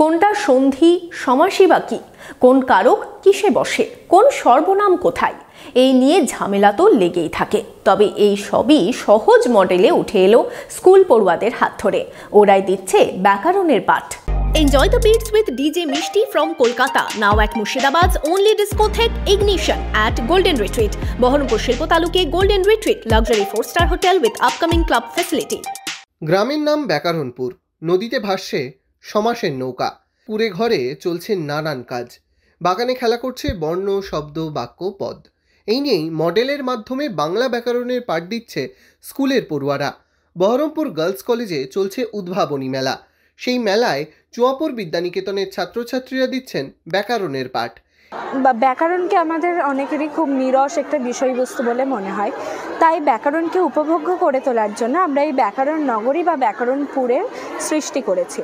কোনটা সন্ধি, সমাসী বা কি, কোন কারক কিসে বসে, কোন সর্বনাম কোথায়, এই নিয়ে ঝামেলা তো লেগেই থাকে। তবে এই সবই সহজ মডেলে উঠে এলো স্কুল পড়ুয়াদের হাত ধরে। ওরাই দিচ্ছে ব্যাকরণের পাঠ। Enjoy the beats with DJ Mishti from Kolkata, now at Murshidabad's only discotheque Ignition at Golden Retreat, Baharampur Shilpo Taluke Golden Retreat, luxury 4-star hotel with upcoming club facility. গ্রামের নাম ব্যাকরণপুর, নদীতে ভাসছে সমাসের নৌকা, কুড়ে ঘরে চলছে নানান কাজ, বাগানে খেলা করছে বর্ণ, শব্দ, বাক্য, পদ। এই নিয়েই মডেলের মাধ্যমে বাংলা ব্যাকরণের পাঠ দিচ্ছে স্কুলের পড়ুয়ারা। বহরমপুর গার্লস কলেজে চলছে উদ্ভাবনী মেলা। সেই মেলায় চুয়াপুর বিদ্যানিকেতনের ছাত্রছাত্রীরা দিচ্ছেন ব্যাকরণের পাঠ। ব্যাকরণকে আমাদের অনেকেরই খুব নিরস একটা বিষয়বস্তু বলে মনে হয়, তাই ব্যাকরণকে উপভোগ্য করে তোলার জন্য আমরা এই ব্যাকরণ নগরী বা ব্যাকরণপুরের সৃষ্টি করেছি।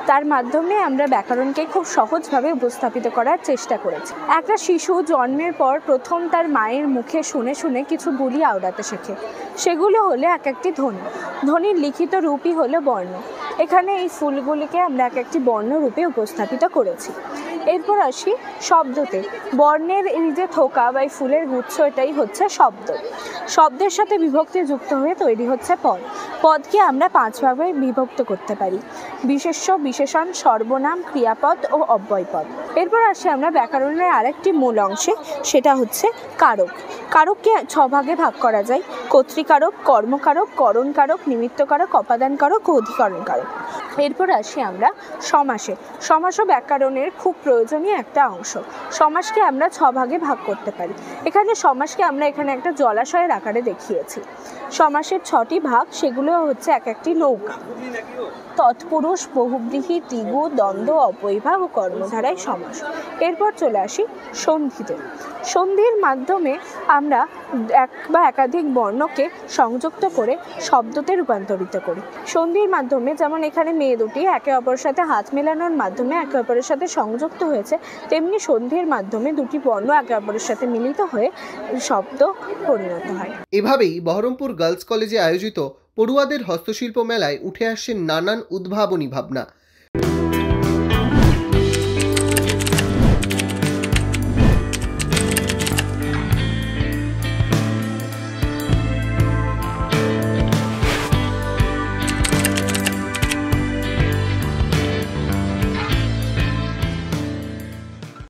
তার মাধ্যমে আমরা ব্যাকরণকে খুব সহজভাবে উপস্থাপিত করার চেষ্টা করেছি। একটা শিশু জন্মের পর প্রথম তার মায়ের মুখে শুনে শুনে কিছু বুলি আওড়াতে শেখে। সেগুলো হলো এক একটি ধ্বনি। ধ্বনির লিখিত রূপই হলো বর্ণ। এখানে এই ফুলগুলিকে আমরা এক একটি বর্ণ রূপে উপস্থাপিত করেছি। এরপর আসি শব্দতে। বর্ণের এই যে থোকা বা এই ফুলের গুচ্ছ, এটাই হচ্ছে শব্দ। শব্দের সাথে বিভক্তি যুক্ত হয়ে তৈরি হচ্ছে পদ। পদকে আমরা 5 ভাগে বিভক্ত করতে পারি: বিশেষ্য, বিশেষণ, সর্বনাম, ক্রিয়াপদ ও অব্যয়পদ। এরপর আসি আমরা ব্যাকরণের আরেকটি মূল অংশে, সেটা হচ্ছে কারক। কারককে 6 ভাগে ভাগ করা যায়: কর্তৃকারক, কর্মকারক, করণকারক, নিমিত্তকারক, অপাদানকারক ও অধিকরণকারক। এরপর আসি আমরা সমাসে। সমাসও ব্যাকরণের খুব প্রয়োজনীয় একটা অংশ। সমাসকে আমরা 6 ভাগে ভাগ করতে পারি। এখানে সমাসকে আমরা এখানে একটা জলাশয়ের আকারে দেখিয়েছি। সমাসের 6টি ভাগ, সেগুলো হচ্ছে এক একটি নৌকা: তৎপুরুষ, বহুব্রীহি, ত্রিগু, দ্বন্দ্ব, অপরিভাব ও কর্মধারায় সমাস। এরপর চলে আসি সন্ধিতে। সন্ধির মাধ্যমে আমরা এক বা একাধিক বর্ণকে সংযুক্ত করে শব্দতে রূপান্তরিত করি। সন্ধির মাধ্যমে, যেমন এখানে মেয়ে দুটি একে অপরের সাথে হাত মেলানোর মাধ্যমে একে অপরের সাথে সংযুক্ত হয়েছে, তেমনি সন্ধির মাধ্যমে দুটি বর্ণ একে অপরের সাথে মিলিত হয়ে শব্দ পরিণত হয়। এভাবেই বহরমপুর গার্লস কলেজে আয়োজিত পড়ুয়াদের হস্তশিল্প মেলায় উঠে আসছে নানান উদ্ভাবনী ভাবনা।